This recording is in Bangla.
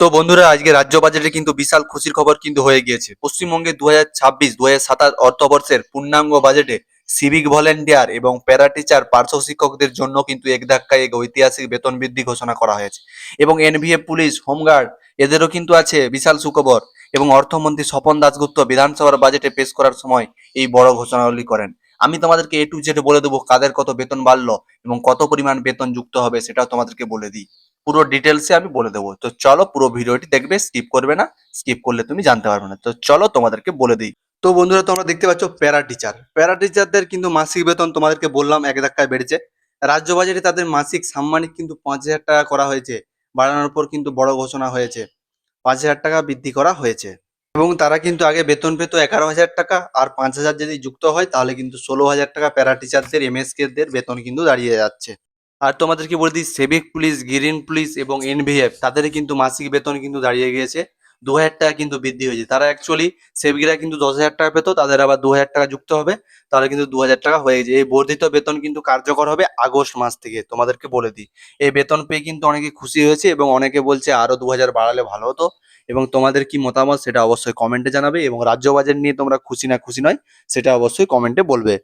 তো বন্ধুরা, আজকে রাজ্য বাজেটে কিন্তু বিশাল খুশির খবর কিন্তু হয়ে গিয়েছে। পশ্চিমবঙ্গে 2026-2027 অর্থবর্ষের পূর্ণাঙ্গ বাজেটে সিভিক ভলেন্টিয়ার এবং প্যারা টিচার পার্শ্ব শিক্ষকদের জন্য কিন্তু এক ধাক্কায় এক ঐতিহাসিক বেতন বৃদ্ধি ঘোষণা করা হয়েছে। এবং এনভিএ, পুলিশ, হোমগার্ড এদেরও কিন্তু আছে বিশাল সুখবর। এবং অর্থমন্ত্রী স্বপন দাশগুপ্ত বিধানসভার বাজেটে পেশ করার সময় এই বড় ঘোষণাগুলি করেন। আমি তোমাদেরকে এ টু জেড বলে দেবো কাদের কত বেতন বাড়লো এবং কত পরিমাণ বেতন যুক্ত হবে, সেটাও তোমাদেরকে বলে দিই। পুরো ডিটেলসে আমি বলে দেবো। তো চলো পুরো ভিডিওটি দেখবে, স্কিপ করবে না। স্কিপ করলে তুমি জানতে পারবে না। তো চলো তোমাদেরকে বলে দিই। তো বন্ধুরা, তোমরা দেখতে পাচ্ছ প্যারা টিচারদের কিন্তু মাসিক বেতন তোমাদেরকে বললাম এক ধাক্কায় বেড়েছে। রাজ্য বাজেটে তাদের মাসিক সাম্মানিক কিন্তু 5,000 টাকা করা হয়েছে। বাড়ানোর পর কিন্তু বড় ঘোষণা হয়েছে, 5,000 টাকা বৃদ্ধি করা হয়েছে। এবং তারা কিন্তু আগে বেতন পেত 11,000 টাকা, আর 5,000 যদি যুক্ত হয় তাহলে কিন্তু 16,000 টাকা প্যারা টিচারদের এমএসকে দের বেতন কিন্তু দাঁড়িয়ে যাচ্ছে। আর তোমাদেরকে বলে দিই, সিভিক পুলিশ, গ্রিন পুলিশ এবং এনভিএফ তাদের কিন্তু মাসিক বেতন কিন্তু দাঁড়িয়ে গিয়েছে 2,000 টাকা কিন্তু বৃদ্ধি হয়েছে। তারা অ্যাকচুয়ালি সেভিকরা কিন্তু 10,000 টাকা পেত, তাদের আবার 2,000 টাকা যুক্ত হবে, তাহলে কিন্তু 2,000 টাকা হয়ে গেছে। এই বর্ধিত বেতন কিন্তু কার্যকর হবে আগস্ট মাস থেকে, তোমাদেরকে বলে দিই। এই বেতন পেয়ে কিন্তু অনেকে খুশি হয়েছে এবং অনেকে বলছে আরো 2,000 বাড়ালে ভালো হতো। এবং তোমাদের কি মতামত সেটা অবশ্যই কমেন্টে জানাবে, এবং রাজ্য বাজেট নিয়ে তোমরা খুশি না খুশি নয় সেটা অবশ্যই কমেন্টে বলবে।